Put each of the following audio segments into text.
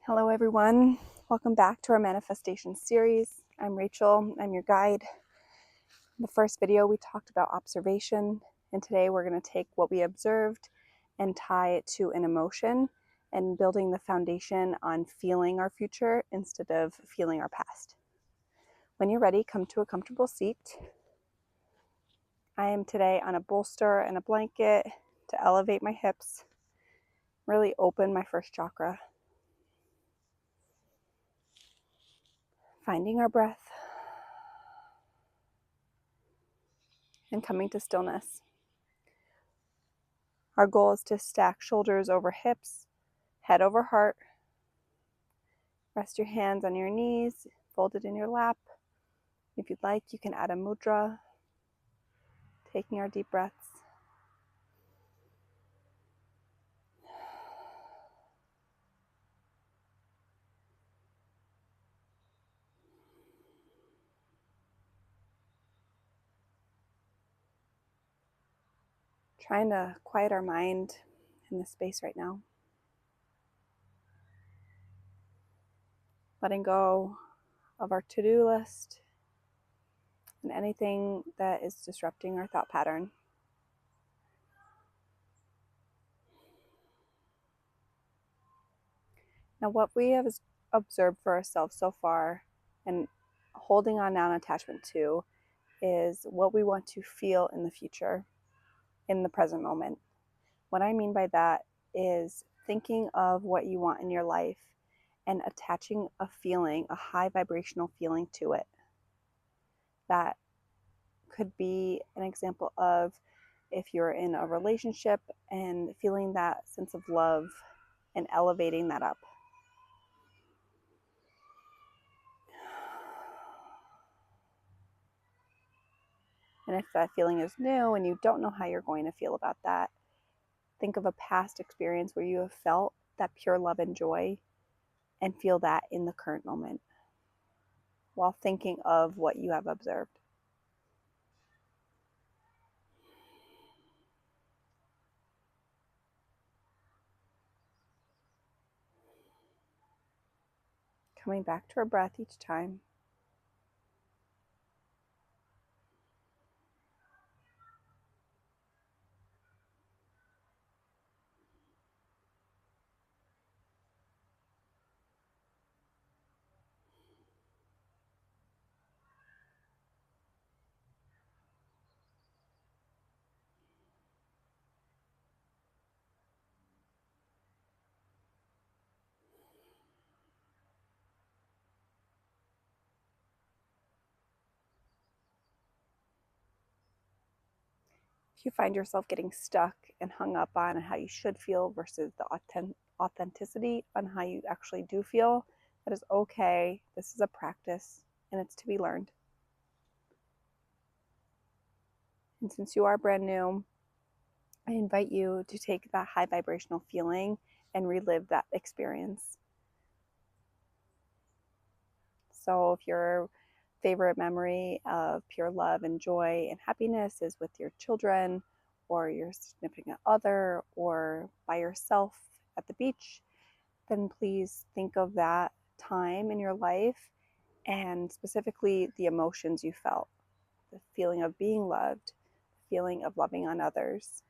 Hello everyone, welcome back to our manifestation series. I'm Rachel, I'm your guide. In the first video we talked about observation, and today we're going to take what we observed and tie it to an emotion and building the foundation on feeling our future instead of feeling our past. When you're ready, come to a comfortable seat. I am today on a bolster and a blanket to elevate my hips, really open my first chakra. Finding our breath and coming to stillness. Our goal is to stack shoulders over hips, head over heart. Rest your hands on your knees, folded in your lap. If you'd like, you can add a mudra, taking our deep breaths. Trying to quiet our mind in this space right now. Letting go of our to-do list and anything that is disrupting our thought pattern. Now, what we have observed for ourselves so far and holding on non-attachment to is what we want to feel in the future, in the present moment. What I mean by that is thinking of what you want in your life and attaching a feeling, a high vibrational feeling to it. That could be an example of if you're in a relationship and feeling that sense of love and elevating that up. And if that feeling is new and you don't know how you're going to feel about that, think of a past experience where you have felt that pure love and joy and feel that in the current moment while thinking of what you have observed. Coming back to our breath each time. If you find yourself getting stuck and hung up on how you should feel versus the authenticity on how you actually do feel, that is okay. This is a practice and it's to be learned. And since you are brand new, I invite you to take that high vibrational feeling and relive that experience. So if your favorite memory of pure love and joy and happiness is with your children or your significant other or by yourself at the beach, then please think of that time in your life and specifically the emotions you felt, the feeling of being loved, the feeling of loving on others.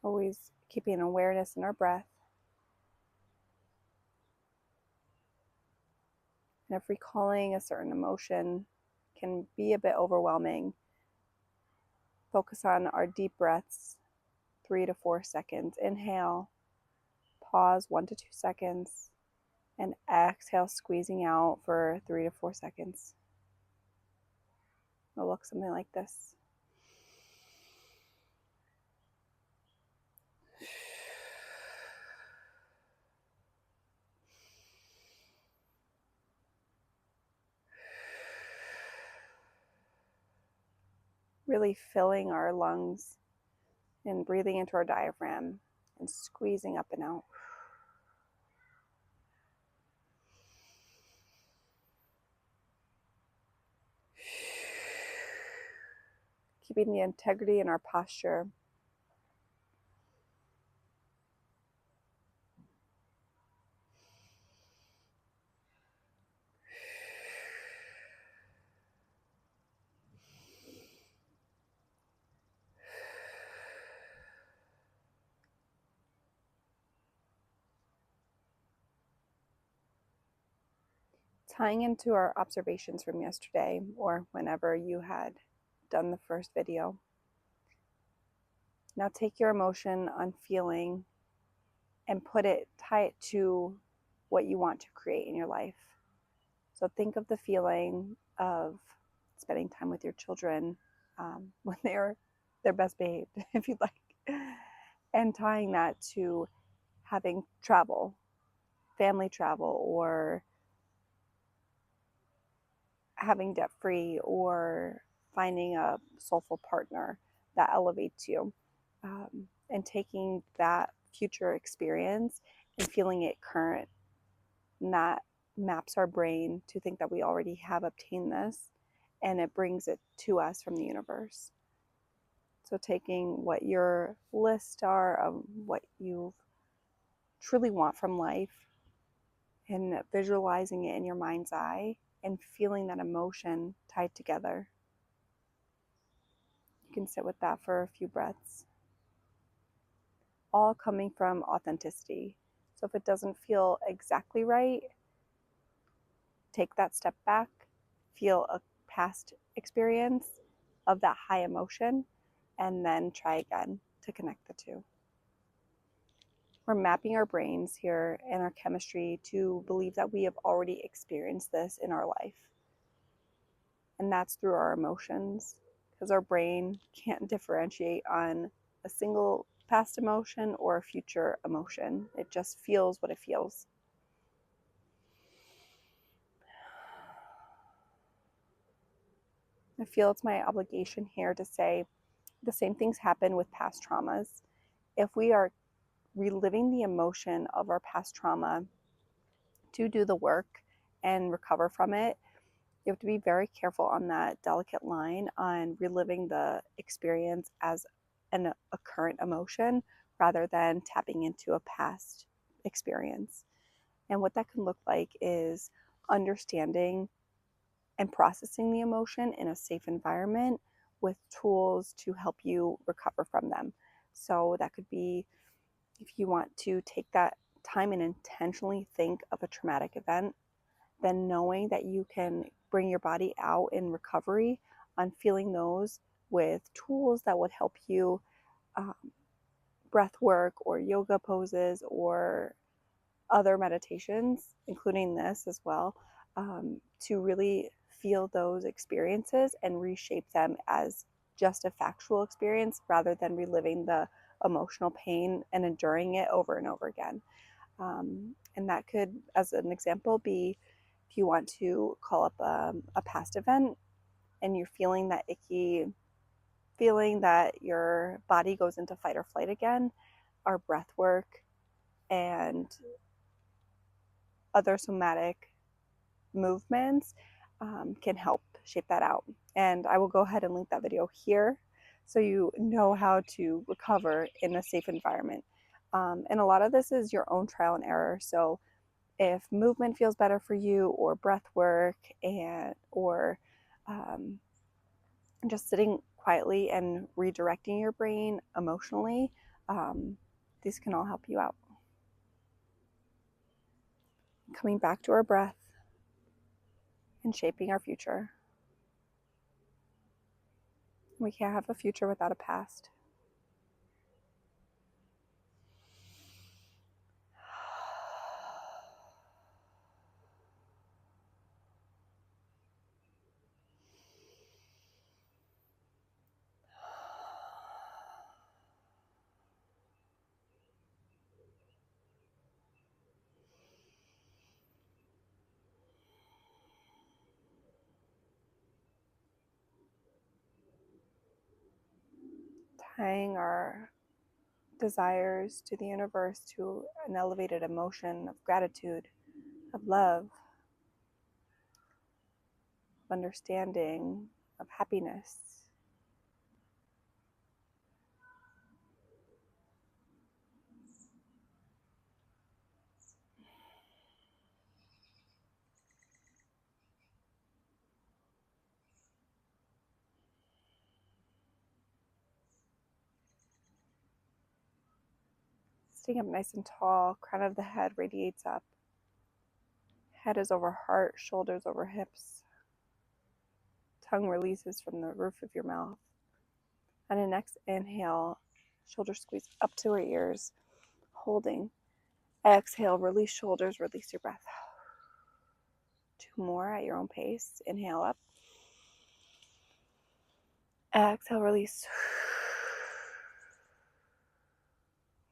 Always keeping an awareness in our breath. And if recalling a certain emotion can be a bit overwhelming, focus on our deep breaths, 3 to 4 seconds. Inhale, pause 1 to 2 seconds, and exhale, squeezing out for 3 to 4 seconds. It'll look something like this. Really filling our lungs and breathing into our diaphragm and squeezing up and out. keeping the integrity in our posture. Tying into our observations from yesterday, or whenever you had done the first video, now take your emotion on feeling and tie it to what you want to create in your life. So think of the feeling of spending time with your children when they're their best behaved, if you'd like, and tying that to having travel, family travel, or having debt free, or finding a soulful partner that elevates you, and taking that future experience and feeling it current. And that maps our brain to think that we already have obtained this, and it brings it to us from the universe. So taking what your lists are of what you truly want from life and visualizing it in your mind's eye and feeling that emotion tied together. You can sit with that for a few breaths. All coming from authenticity. So if it doesn't feel exactly right, take that step back, feel a past experience of that high emotion, and then try again to connect the two. We're mapping our brains here and our chemistry to believe that we have already experienced this in our life. And that's through our emotions, because our brain can't differentiate on a single past emotion or a future emotion. It just feels what it feels. I feel it's my obligation here to say the same things happen with past traumas. If we are reliving the emotion of our past trauma to do the work and recover from it, you have to be very careful on that delicate line on reliving the experience as a current emotion rather than tapping into a past experience. And what that can look like is understanding and processing the emotion in a safe environment with tools to help you recover from them. So that could be, if you want to take that time and intentionally think of a traumatic event, then knowing that you can bring your body out in recovery on feeling those with tools that would help you, breath work or yoga poses or other meditations, including this as well, to really feel those experiences and reshape them as just a factual experience rather than reliving the emotional pain and enduring it over and over again. And that could, as an example, be if you want to call up a past event and you're feeling that icky feeling that your body goes into fight or flight again, our breath work and other somatic movements can help shape that out. And I will go ahead and link that video here so you know how to recover in a safe environment. And a lot of this is your own trial and error. So if movement feels better for you, or breath work, or just sitting quietly and redirecting your brain emotionally, these can all help you out. Coming back to our breath and shaping our future. We can't have a future without a past. Tying our desires to the universe, to an elevated emotion of gratitude, of love, of understanding, of happiness. Sitting up nice and tall, crown of the head radiates up. Head is over heart, shoulders over hips. Tongue releases from the roof of your mouth. On the next inhale, shoulders squeeze up to our ears, holding. Exhale, release shoulders, release your breath. 2 more at your own pace. Inhale up. Exhale, release.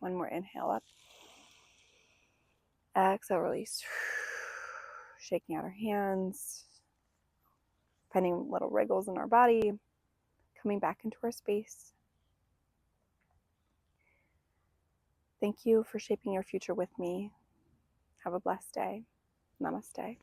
1 more inhale up. Exhale, release. Shaking out our hands, finding little wriggles in our body, coming back into our space. Thank you for shaping your future with me. Have a blessed day. Namaste.